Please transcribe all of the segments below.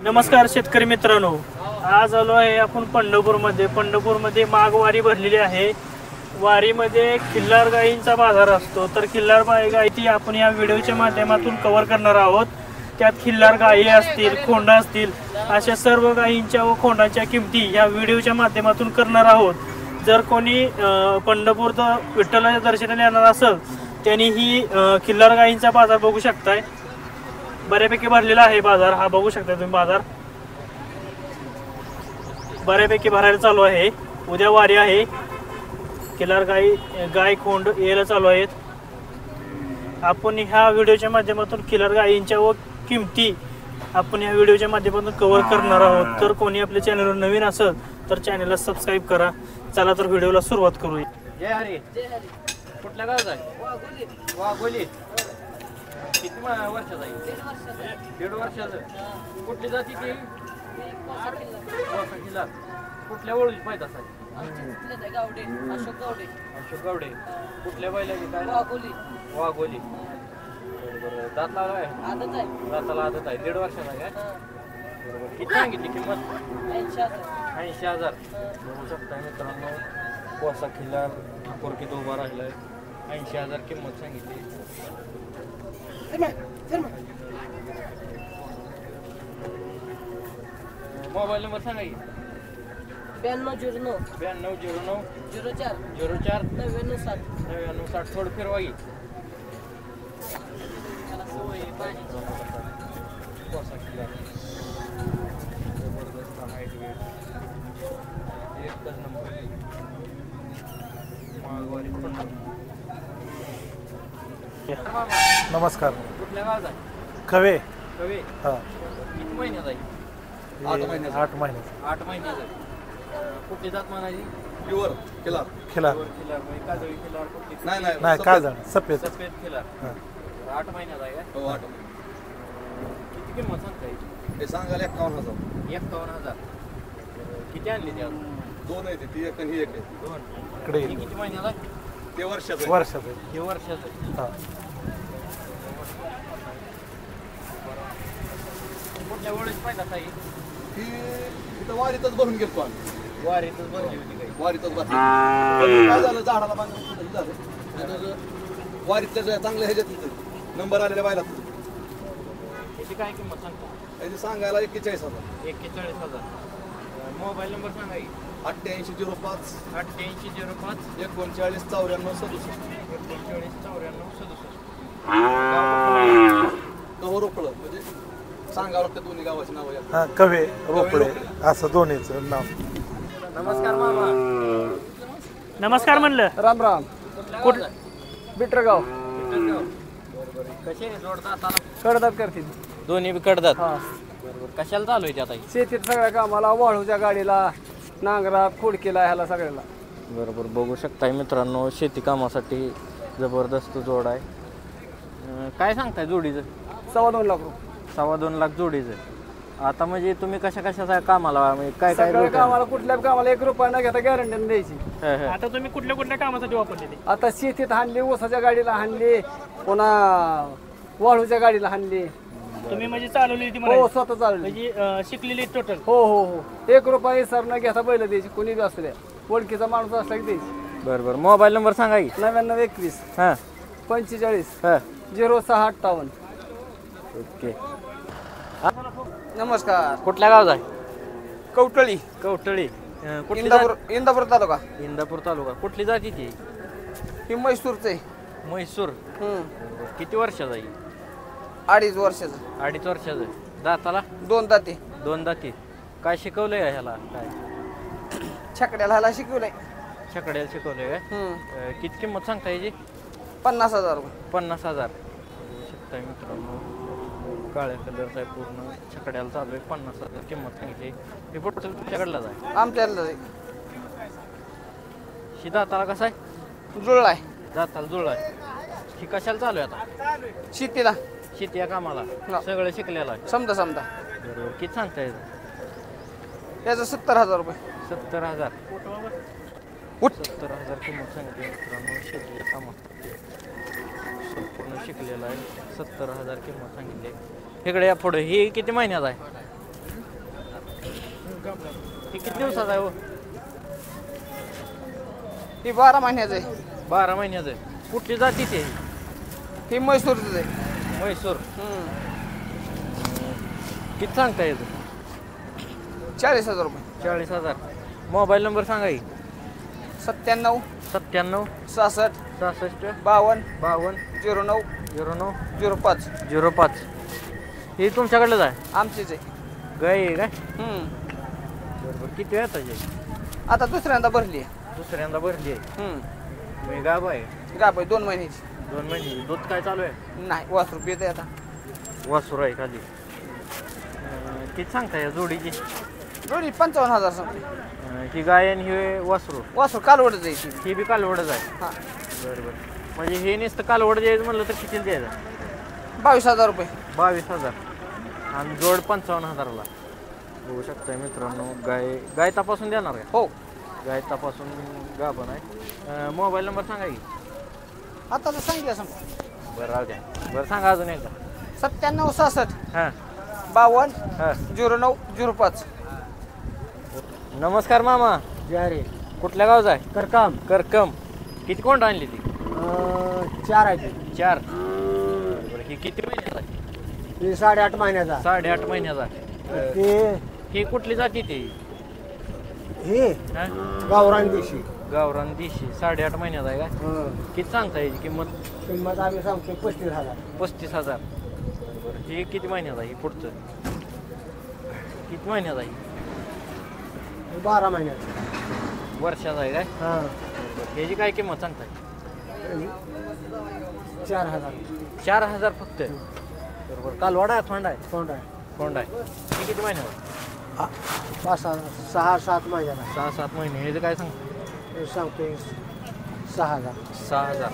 नमस्कार शेतकरी मित्रांनो, आज आलो आहे आपण पंढरपूरमध्ये माघ वारी भरलेली आहे। वारीमध्ये खिल्लार गायींचा बाजार असतो, तर खिल्लार गायी आपण या व्हिडिओच्या माध्यमातून कव्हर करणार आहोत। त्यात खिल्लार गायी असतील, खोंड असतील, अशा सर्व गायींच्या व खोंडांच्या किमती या व्हिडिओच्या माध्यमातून करणार आहोत। जर कोणी पंढरपूरचा विठ्ठलाच्या दर्शनाला येणार असेल त्यांनी ही खिल्लार गायींचा बाजार बघू शकताय। बऱ्यापैकी भरलेला आहे बाजार, हा बघू शकता तुम्ही बाजार बऱ्यापैकी भरायला चालू आहे। उद्या वारी आहे, खिल्लार गाय खोंड यायला चालू आहेत। आपण ह्या व्हिडिओच्या माध्यमातून खिल्लार गायींच्या व किमती आपण ह्या व्हिडिओच्या माध्यमातून कव्हर करणार आहोत। तर कोणी आपल्या चॅनलवर नवीन असेल तर चॅनलला सबस्क्राईब करा। चला तर व्हिडिओला सुरुवात करूया। जय हरी जय हरी। कुठल्या गावात आहे? वाघोली। किती वर्षाचा आहे? 1.5 वर्षाचं। कुठली जाती ती? खिल्लार। कुठल्या ओळखी पाहिजे असा? गावडे अशोक गावडे। अशोक गावडे। कुठल्या बैलाची काय? वाघोली। बरोबर। दात आहे? आदत आहे। दाताला आदत आहे। 1.5 वर्षाचा आहे का? बरोबर। किती सांगितली किंमत? 80,000। बघू शकता मित्रांनो, कोसा खिल्लार पोरकीत उभा राहिलाय। 80,000 किंमत सांगितली। मोबाईल नंबर सांगा की? 9209 9209 04 04 99 60 थोडं फिरवा की। जबरदस्त हाईट वेट, एकच नंबर। माळवारी नमस्कार। कुठल्या गावात आहे? खवे कवे। हा किती महिन्यात आहे? 8 महिन्याचा 8 महिन्यात आहे। कुठली जात म्हणायची? प्युअर खिलार खिलार खिल्लार म्हणजे काजळी खिल्लार कुठली? नाही काय झालं सफेद सफेद खिल्लार। 8 महिन्यात आहे का? हो 8 किती किंमत सांगता येईल? हे सांगायला 51,000 51,000। किती आणली ती आज? 2 आहे ती एक आणि ही एक आहे 2। इकडे ही किती महिन्याला? ते वर्षाचं वर्षाचं हे वर्षाचं। हा कुठल्या वेळेस पाहिजे असा? ही इथं वारीतच भरून गेलतो आम्ही वारीतच बनली होती काही? वारीतच भरली। काय झालं झाडाला बांधून झालं वारीतल्या चांगल्या ह्याच्यात नंबर आलेल्या बायला त्याची काय किंमत सांगता? त्याची सांगायला 41,000। 41,000। मोबाईल नंबर सांगा की? 8805 8805 39 94 67 39 94 67। कव्हर रोकडं म्हणजे सांगावं लागतं दोन्ही गावाची नावं। हा कवे रोपडे असं दोन्हीचं नाव। नमस्कार मामा। नमस्कार म्हणलं। राम राम। कुठलं? बिटरगाव। बरोबर। कसे जोडतात आता? कडदात करतील दोन्ही बी कडतात। हा। बरोबर। कशाला चालू आहे ते आता? शेतीत सगळ्या कामाला, वाळूच्या गाडीला, नांगरा खोडकीला, ह्याला सगळ्याला। बरोबर। बघू शकताय मित्रांनो, शेती कामासाठी जबरदस्त जोड आहे। काय सांगताय जोडीचं? 2.25 लाख रुपये। 2.25 लाख जोडीचं। आता म्हणजे तुम्ही कशा कामाला म्हणजे काय सगळ्या कामाला, कुठल्या कामाला 1 रुपया न घेता गॅरंटी द्यायची। आता तुम्ही कुठल्या कामासाठी वापरलेली? आता शेतीत हाणली, ऊसाच्या गाडीला हाणली, पुन्हा वाळूच्या गाडीला हाणली। तुम्ही म्हणजे चालवली ती हो स्वतः चालली। म्हणजे शिकलेली टोटल? हो हो हो। 1 रुपया सर न घेता बैल द्यायची, कोणी बी असू द्या, ओळखीचा माणूस असला की द्यायची। बरोबर। मोबाईल नंबर सांगा की? 9921 हां 45 हां 0658। ओके। नमस्कार। कुठल्या गावात आहे? कवटळी, कवटळी। कुठली इंदापूर तालुका। इंदापूर तालुका। कुठली जाती ती? ही म्हैसूरचं आहे। म्हैसूर। किती वर्षाचा आहे? 2.5 वर्षाचं। 2.5 वर्षाचं। दाताला? 2 दाते। 2 दाती। काय शिकवलंय का ह्याला? काय छकड्याला ह्याला शिकवलंय। छकड्याला शिकवलंय का? किती किंमत सांगता याची? 50,000 रुपये। 50,000। शकताय मित्रांनो, काळ्या कलरचा आहे पूर्ण, छकड्याला चालू आहे। 50,000 किंमत सांगितली। हे पुढचं तुमच्याकडलाच आहे? आमच्याला ही दाताला कसा आहे? जुळला आहे। दाताला जुळला आहे। ही कशाला चालू आहे आता? शेतीला, शेती या कामाला सगळं शिकलेलं आहे? समजा बरोबर। किती सांगता येतं? त्याचं 70,000 रुपये। 70,000। 70,000 किंमत सांगितली मित्रांनो, शेती कामासाठी संपूर्ण शिकलेला आहे। 70,000 किंमत सांगितली। इकडे या पुढे ही किती महिन्यात आहे? ती किती दिवसाचा आहे हो? ती 12 महिन्याचं आहे. 12 महिन्याचं आहे. कुठली जाती ते? ही म्हैसूरचं आहे. म्हैसूर. किती सांगता येतं? 40,000 रुपये. 40,000. मोबाईल नंबर सांगा की. 97 97 66 66 52 52 09 09 05. 05. हे तुमच्याकडलंच आहे? आमचीच आहे. गाय आहे काय? बरोबर. किती वेळ येतात? आता दुसऱ्यांदा भरली आहे. दुसऱ्यांदा भरली आहे. मी गाब आहे. गाब आहे 2 महिन्याची. 2 महिने. दूध काय चालू आहे? नाही 5 रुपये येते आता. वासूर आहे खाली. किती सांगता या जोडीची? जोडी 55,000 सांगते. ही गाय आणि ही वासरू. वासरू कालवडच आहे ती. ही बी कालवडच आहे. हां. बरोबर. म्हणजे हे नुसतं कालवड द्यायचं म्हणलं तर किती द्यायचं? 22,000 रुपये. 22,000. आणि जोड 55,000ला. होऊ शकतंय मित्रांनो. गाय तपासून देणार का? हो. गाय तपासून गाभण आहे. मोबाईल नंबर सांगा की. आता तर सांगितलं सांग. बरं राहू द्या. बरं सांगा अजून एकदा. 97 66 हां 52 हां. 09 05. नमस्कार मामा. जय रे. कुठल्या गावचा आहे? करकाम. करकम. किती कोण आणली ती? 4 आहे. 4. बरं. ही किती महिन्याचा आहे? ती 8.5 महिन्याचा. 8.5 महिन्याचा. ते ही कुठली जाती ती? हे हां गावरान देशी. गावरान देशी. 8.5 महिन्याचा आहे का? किती सांगता याची किंमत? किंमत आम्ही सांगतो 35,000. 35,000. बरं. हे किती महिन्याचा आहे? पुढचं किती महिन्याचा आहे? 12 महिन्याचा. वर्षाचा आहे काय? हां. ह्याची काय किंमत सांगताय? 4,000. 4,000 फक्त. बरोबर. कालवाडा आहे? खोंड आहे? कोण आहे? खोंड आहे. हे किती महिन्याचा? 6-7 महिन्याला. 6-7 महिने. ह्याचं काय सांगतो? हे सांगतोय 6,000. 6,000.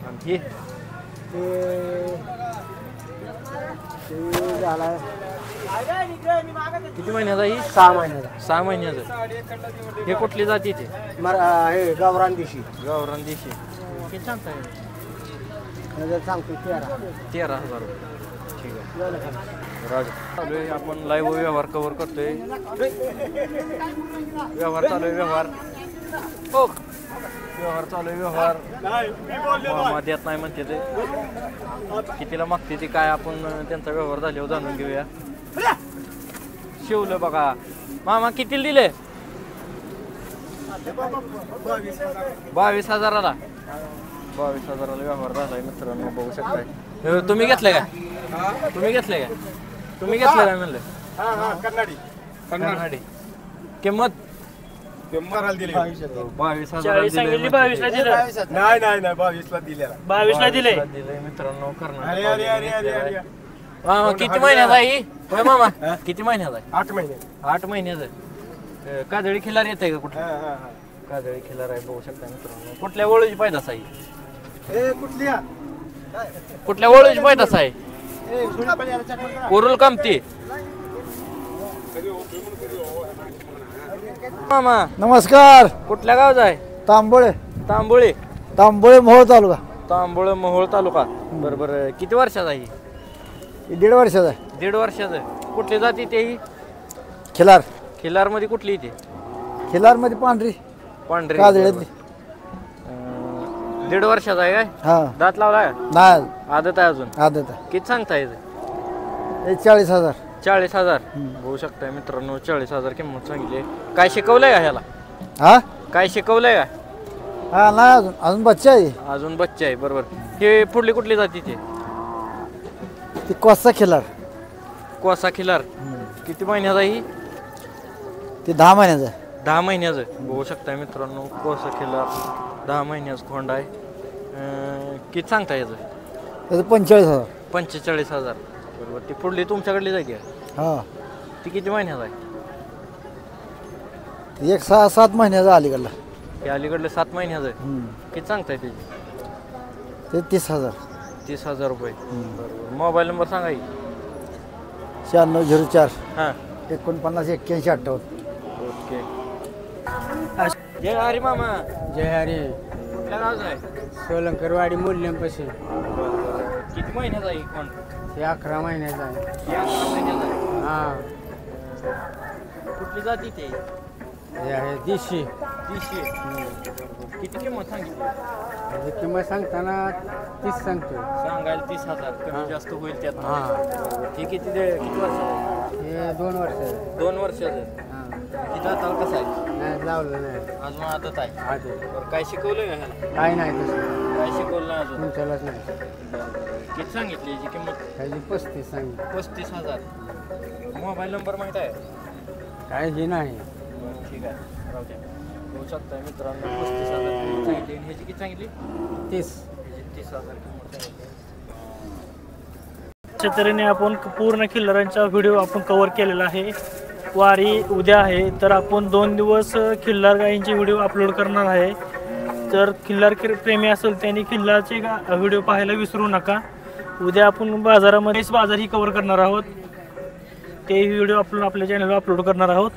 आणि हे ते झाला किती महिन्याचा? ही 6 महिन्याचा. 6 महिन्याचं. हे कुठली जाती ते? हे गावरान देशी. गावरान देशी. किती सांगताय? सांगतो 13. 13,000 रुपये. ठीक आहे. राज चालू आहे. आपण लाईव्ह व्यवहार कव्हर करतोय. व्यवहार चालू आहे. व्यवहार हो व्यवहार चालू आहे. व्यवहार मामा देत नाही म्हणते ते. कितीला मागते ते काय आपण त्यांचा व्यवहार झाल्यावर जाणून घेऊया. शिवलं बघा. मामा कितीला दिले? 22,000ला. 22,000ला व्यवहार झालाय मित्रांनो. बघू शकताय. तुम्ही घेतलंय का? तुम्ही घेतलंय का? तुम्ही घेतलं काय म्हणलं? कन्नाडी. किंमत 22,000 40 सांगितली 22ला दिलं. नाही 22ला दिलेला. 22ला दिले. दिलंय मित्रांनो. कर्नाटक. मामा किती महिन्याचा आहे? होय मामा किती महिन्याचा आहे? 8 महिने. 8 महिन्याचं. काजळी खिलार येते का कुठं? काजळी खिलार आहे. बघू शकता मित्रांनो. कुठल्या वळूची पैदास आहे? कुठली या? कुठल्या वळूची पैदास आहे? कोरुल कामती. मामा नमस्कार. कुठल्या गावचा आहे? तांबोळे. तांबोळी. तांबोळे मोहोळ तालुका. तांबोळ मोहोळ तालुका. बरोबर. किती वर्षाचा आहे? 1.5 वर्षाचा आहे. 1.5 वर्षाचं. कुठली जाती तेही? खिलार. खिलार मध्ये कुठली ती? खिलार मध्ये पांढरी पांढरी. काजळ्यातली. 1.5 वर्षाचा आहे काय? हा. दात लावलाय? नाही आदत आहे अजून. आदत आहे. किती सांगता येते? हे 40,000. 40,000. बघू शकताय मित्रांनो. 40,000 किंमत सांगितली. काय शिकवलंय का ह्याला? हा काय शिकवलंय का? हा नाही अजून बच्चा आहे. अजून बच्चे आहे. बरोबर. हे पुढली कुठली जाती ते? ती कोसा खिलार. कोसा खिलार. किती महिन्याचा ही? ती 10 महिन्याचा आहे. 10 महिन्याचं. बघू शकताय मित्रांनो. कोसा खिलार 10 महिन्याचं खोंड आहे. किती सांगता याचं? त्याचं 45,000. 45,000. बरोबर. ती पुढली तुमच्याकडली जायची आहे? हा. ती किती महिन्याचा आहे? ती एक 6-7 महिन्याचा अलीकडला. हे अलीकडलं 7 महिन्याचं आहे. किती सांगताय त्याची? ते 30,000. 30,000 रुपये. बरोबर. मोबाईल नंबर सांगा की. 9604 हां 49 81 58. ओके. जय हरी मामा. जय हरी. कुठल्या गावचं आहे? सोलंकरवाडी मूल्यंपाशी. किती महिन्याचा आहे कोण? हे 11 महिन्याचा आहे. हे 11 महिन्याचा आहे. हा. कुठली जाती ते दिशी तीसशे किती किंमत सांगितली किंमत सांगताना 30 सांगतो. सांगायला 30,000 कमी जास्त होईल त्यात हे किती वर्ष हे 2 वर्ष 2 वर्षाचं किती दाताला कसं आहे नाही लावलं नाही अजून आदत आहे आधी बरं काय शिकवलं का ह्याला काय नाही तसं काय शिकवलं नाही अजून तुमच्यालाच नाही. किती सांगितली याची किंमत त्याची 35 सांगितलं. 35,000 मोबाईल नंबर माहीत आहे काय हे नाही. ठीक आहे राहू द्या होऊ शकता मित्रांनो 35,000 किंमत सांगितली आणि ह्याची किती सांगितली 30 ह्याची 30,000 किंमत सांगितली. अशा तऱ्हेने आपण पूर्ण खिल्लारांचा व्हिडिओ आपण कव्हर केलेला आहे. वारी उद्या आहे तर आपण 2 दिवस खिल्लार गायींचे व्हिडिओ अपलोड करणार आहे. तर खिल्लार प्रेमी असेल त्यांनी खिल्लारचे व्हिडिओ पाहायला विसरू नका. उद्या आपण बाजारामध्येच बाजारही कव्हर करणार आहोत. ते व्हिडिओ आपण आपल्या चॅनलवर अपलोड करणार आहोत.